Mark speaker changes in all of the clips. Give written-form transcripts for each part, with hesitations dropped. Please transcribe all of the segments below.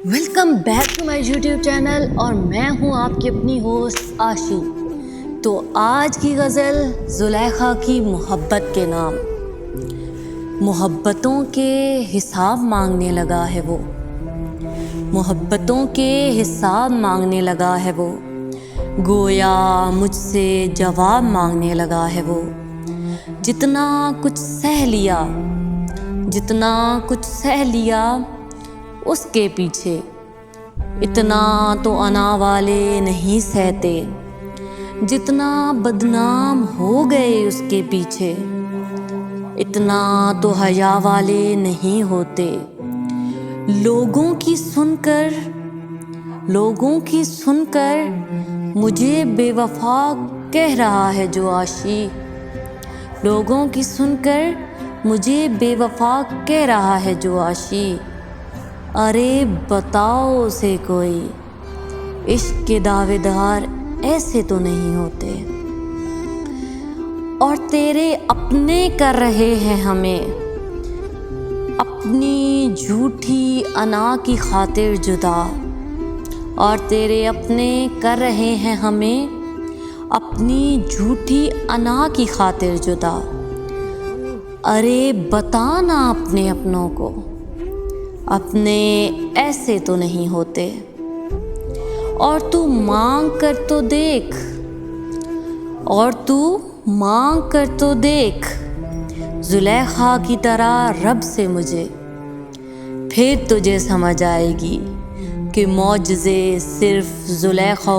Speaker 1: Welcome back to my YouTube channel اور میں ہوں آپ کی اپنی ہوسٹ عاشی۔ تو آج کی غزل زلیخا کی محبت کے نام۔ محبتوں کے حساب مانگنے لگا ہے وہ، محبتوں کے حساب مانگنے لگا ہے وہ، گویا مجھ سے جواب مانگنے لگا ہے وہ۔ جتنا کچھ سہ لیا، جتنا کچھ سہ لیا اس کے پیچھے، اتنا تو انا والے نہیں سہتے، جتنا بدنام ہو گئے اس کے پیچھے، اتنا تو حیا والے نہیں ہوتے۔ لوگوں کی سن کر مجھے بے وفا کہہ رہا ہے جو عاشی، لوگوں کی سن کر مجھے بے وفا کہہ رہا ہے جو عاشی۔ ارے بتاؤ اسے کوئی، عشق کے دعوے دار ایسے تو نہیں ہوتے۔ اور تیرے اپنے کر رہے ہیں ہمیں اپنی جھوٹی انا کی خاطر جدا، اور تیرے اپنے کر رہے ہیں ہمیں اپنی جھوٹی انا کی خاطر جدا۔ ارے بتا نا اپنے اپنوں کو، اپنے ایسے تو نہیں ہوتے۔ اور تو مانگ کر تو دیکھ، اور تو مانگ کر تو دیکھ زلیخا کی طرح رب سے مجھے، پھر تجھے سمجھ آئے گی کہ معجزے صرف زلیخا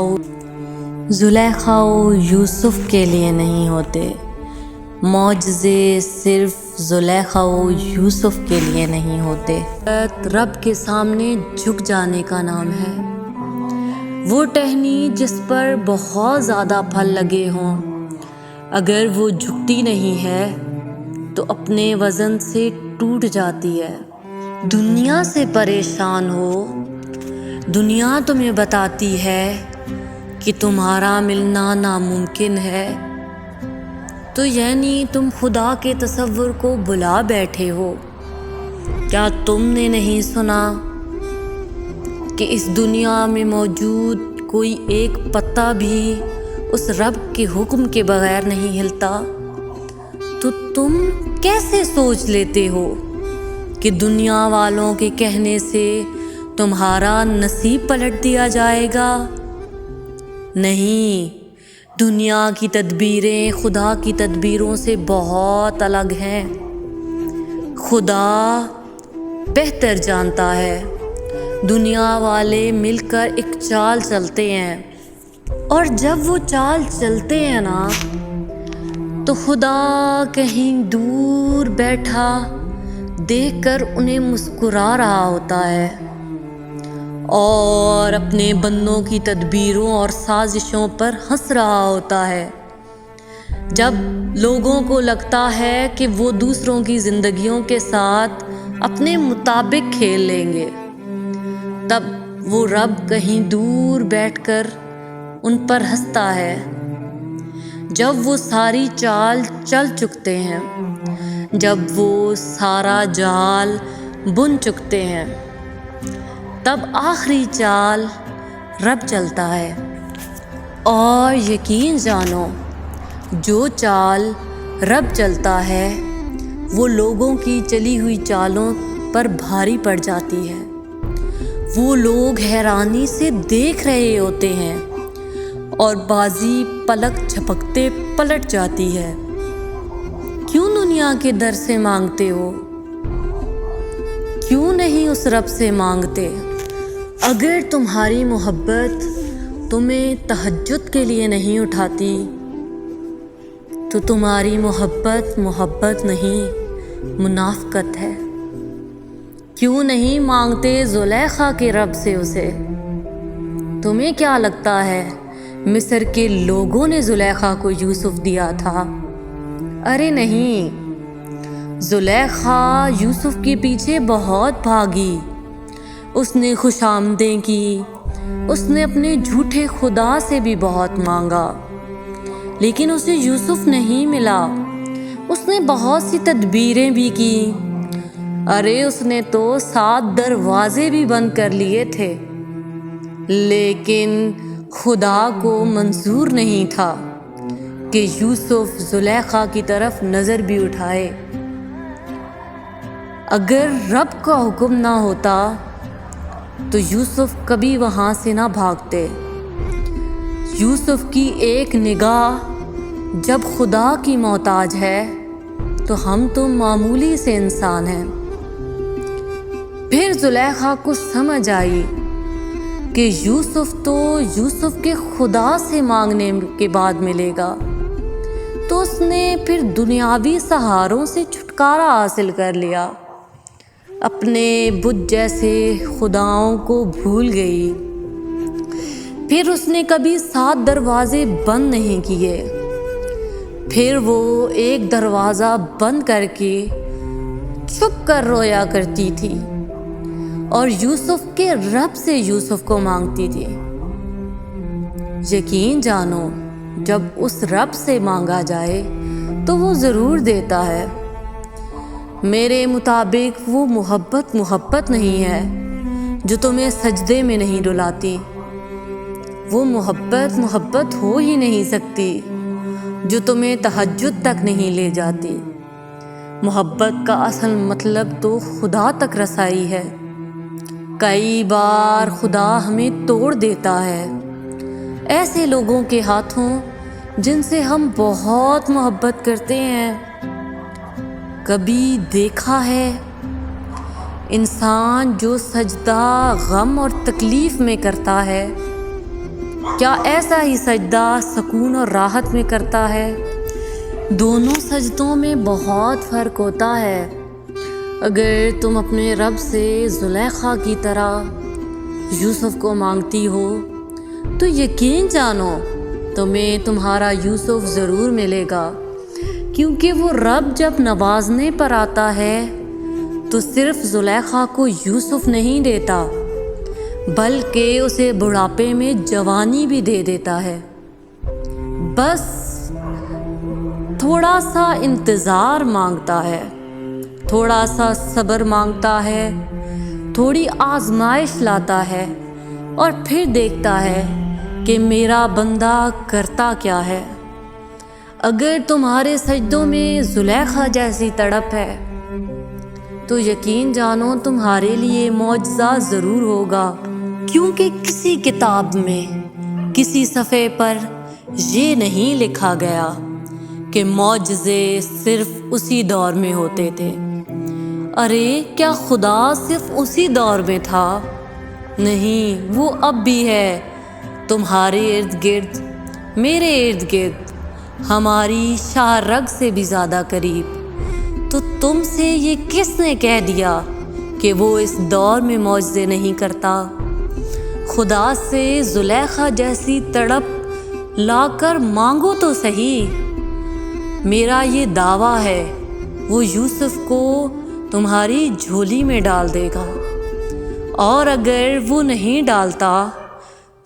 Speaker 1: و یوسف کے لیے نہیں ہوتے، معجزے صرف زلیخا و یوسف کے لیے نہیں ہوتے۔ رب کے سامنے جھک جانے کا نام ہے، وہ ٹہنی جس پر بہت زیادہ پھل لگے ہوں، اگر وہ جھکتی نہیں ہے تو اپنے وزن سے ٹوٹ جاتی ہے۔ دنیا سے پریشان ہو، دنیا تمہیں بتاتی ہے کہ تمہارا ملنا ناممکن ہے، تو یعنی تم خدا کے تصور کو بھلا بیٹھے ہو۔ کیا تم نے نہیں سنا کہ اس دنیا میں موجود کوئی ایک پتا بھی اس رب کے حکم کے بغیر نہیں ہلتا؟ تو تم کیسے سوچ لیتے ہو کہ دنیا والوں کے کہنے سے تمہارا نصیب پلٹ دیا جائے گا؟ نہیں، دنیا کی تدبیریں خدا کی تدبیروں سے بہت الگ ہیں۔ خدا بہتر جانتا ہے، دنیا والے مل کر ایک چال چلتے ہیں، اور جب وہ چال چلتے ہیں نا تو خدا کہیں دور بیٹھا دیکھ کر انہیں مسکرا رہا ہوتا ہے، اور اپنے بندوں کی تدبیروں اور سازشوں پر ہنس رہا ہوتا ہے۔ جب لوگوں کو لگتا ہے کہ وہ دوسروں کی زندگیوں کے ساتھ اپنے مطابق کھیل لیں گے، تب وہ رب کہیں دور بیٹھ کر ان پر ہنستا ہے۔ جب وہ ساری چال چل چکتے ہیں، جب وہ سارا جال بن چکتے ہیں، تب آخری چال رب چلتا ہے۔ اور یقین جانو، جو چال رب چلتا ہے وہ لوگوں کی چلی ہوئی چالوں پر بھاری پڑ جاتی ہے۔ وہ لوگ حیرانی سے دیکھ رہے ہوتے ہیں اور بازی پلک جھپکتے پلٹ جاتی ہے۔ کیوں دنیا کے در سے مانگتے ہو؟ کیوں نہیں اس رب سے مانگتے؟ اگر تمہاری محبت تمہیں تہجد کے لیے نہیں اٹھاتی تو تمہاری محبت نہیں، منافقت ہے۔ کیوں نہیں مانگتے زلیخا کے رب سے اسے؟ تمہیں کیا لگتا ہے مصر کے لوگوں نے زلیخا کو یوسف دیا تھا؟ ارے نہیں، زلیخا یوسف کے پیچھے بہت بھاگی، اس نے خوش آمدیں کی، اس نے اپنے جھوٹے خدا سے بھی بہت مانگا، لیکن اسے یوسف نہیں ملا۔ اس نے بہت سی تدبیریں بھی کی، ارے اس نے تو 7 دروازے بھی بند کر لیے تھے، لیکن خدا کو منظور نہیں تھا کہ یوسف زلیخا کی طرف نظر بھی اٹھائے۔ اگر رب کا حکم نہ ہوتا تو یوسف کبھی وہاں سے نہ بھاگتے۔ یوسف کی ایک نگاہ جب خدا کی محتاج ہے تو ہم تو معمولی سے انسان ہیں۔ پھر زلیخا کو سمجھ آئی کہ یوسف تو یوسف کے خدا سے مانگنے کے بعد ملے گا، تو اس نے پھر دنیاوی سہاروں سے چھٹکارا حاصل کر لیا، اپنے بت جیسے خداؤں کو بھول گئی۔ پھر اس نے کبھی 7 دروازے بند نہیں کیے، پھر وہ ایک دروازہ بند کر کے چھپ کر رویا کرتی تھی اور یوسف کے رب سے یوسف کو مانگتی تھی۔ یقین جانو، جب اس رب سے مانگا جائے تو وہ ضرور دیتا ہے۔ میرے مطابق وہ محبت نہیں ہے جو تمہیں سجدے میں نہیں ڈلاتی۔ وہ محبت ہو ہی نہیں سکتی جو تمہیں تہجد تک نہیں لے جاتی۔ محبت کا اصل مطلب تو خدا تک رسائی ہے۔ کئی بار خدا ہمیں توڑ دیتا ہے ایسے لوگوں کے ہاتھوں جن سے ہم بہت محبت کرتے ہیں۔ کبھی دیکھا ہے انسان جو سجدہ غم اور تکلیف میں کرتا ہے، کیا ایسا ہی سجدہ سکون اور راحت میں کرتا ہے؟ دونوں سجدوں میں بہت فرق ہوتا ہے۔ اگر تم اپنے رب سے زلیخا کی طرح یوسف کو مانگتی ہو تو یقین جانو تمہیں تمہارا یوسف ضرور ملے گا، کیونکہ وہ رب جب نوازنے پر آتا ہے تو صرف زلیخا کو یوسف نہیں دیتا بلکہ اسے بڑھاپے میں جوانی بھی دے دیتا ہے۔ بس تھوڑا سا انتظار مانگتا ہے، تھوڑا سا صبر مانگتا ہے، تھوڑی آزمائش لاتا ہے اور پھر دیکھتا ہے کہ میرا بندہ کرتا کیا ہے۔ اگر تمہارے سجدوں میں زلیخا جیسی تڑپ ہے تو یقین جانو تمہارے لیے معجزہ ضرور ہوگا، کیونکہ کسی کتاب میں کسی صفحے پر یہ نہیں لکھا گیا کہ معجزے صرف اسی دور میں ہوتے تھے۔ ارے کیا خدا صرف اسی دور میں تھا؟ نہیں، وہ اب بھی ہے، تمہارے ارد گرد، میرے ارد گرد، ہماری شاہ رگ سے بھی زیادہ قریب۔ تو تم سے یہ کس نے کہہ دیا کہ وہ اس دور میں معجزے نہیں کرتا؟ خدا سے زلیخا جیسی تڑپ لا کر مانگو تو صحیح۔ میرا یہ دعویٰ ہے وہ یوسف کو تمہاری جھولی میں ڈال دے گا، اور اگر وہ نہیں ڈالتا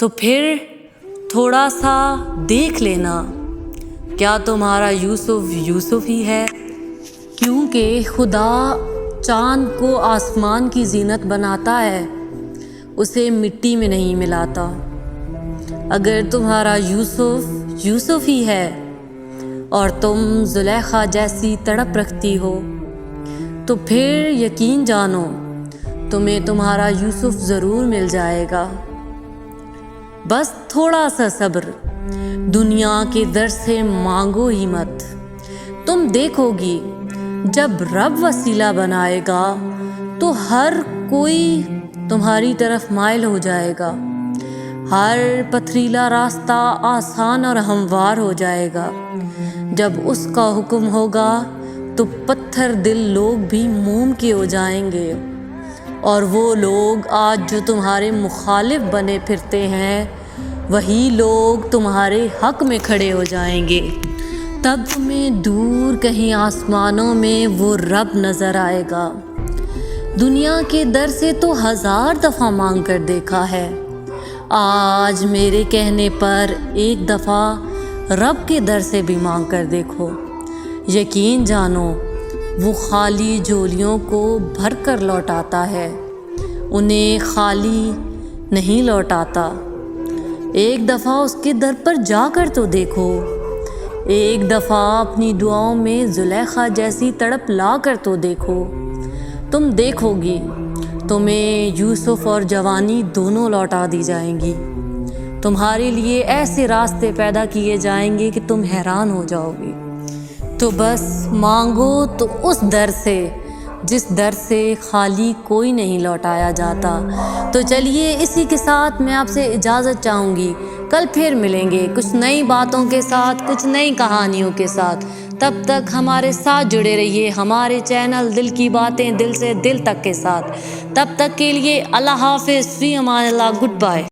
Speaker 1: تو پھر تھوڑا سا دیکھ لینا، کیا تمہارا یوسف یوسف ہی ہے؟ کیونکہ خدا چاند کو آسمان کی زینت بناتا ہے، اسے مٹی میں نہیں ملاتا۔ اگر تمہارا یوسف یوسف ہی ہے اور تم زلیخا جیسی تڑپ رکھتی ہو تو پھر یقین جانو تمہیں تمہارا یوسف ضرور مل جائے گا۔ بس تھوڑا سا صبر، دنیا کے در سے مانگو ہی مت۔ تم دیکھو گی جب رب وسیلہ بنائے گا تو ہر کوئی تمہاری طرف مائل ہو جائے گا، ہر پتھریلا راستہ آسان اور ہموار ہو جائے گا۔ جب اس کا حکم ہوگا تو پتھر دل لوگ بھی موم کے ہو جائیں گے، اور وہ لوگ آج جو تمہارے مخالف بنے پھرتے ہیں وہی لوگ تمہارے حق میں کھڑے ہو جائیں گے۔ تب تمہیں دور کہیں آسمانوں میں وہ رب نظر آئے گا۔ دنیا کے در سے تو 1000 دفعہ مانگ کر دیکھا ہے، آج میرے کہنے پر ایک دفعہ رب کے در سے بھی مانگ کر دیکھو۔ یقین جانو وہ خالی جھولیوں کو بھر کر لوٹاتا ہے، انہیں خالی نہیں لوٹاتا۔ ایک دفعہ اس کے در پر جا کر تو دیکھو، ایک دفعہ اپنی دعاؤں میں زلیخا جیسی تڑپ لا کر تو دیکھو، تم دیکھو گی تمہیں یوسف اور جوانی دونوں لوٹا دی جائیں گی۔ تمہارے لیے ایسے راستے پیدا کیے جائیں گے کہ تم حیران ہو جاؤ گے۔ تو بس مانگو تو اس در سے جس در سے خالی کوئی نہیں لوٹایا جاتا۔ تو چلیے اسی کے ساتھ میں آپ سے اجازت چاہوں گی، کل پھر ملیں گے کچھ نئی باتوں کے ساتھ، کچھ نئی کہانیوں کے ساتھ۔ تب تک ہمارے ساتھ جڑے رہیے ہمارے چینل دل کی باتیں دل سے دل تک کے ساتھ۔ تب تک کے لیے اللہ حافظ، فی امان اللہ، گڈ بائے۔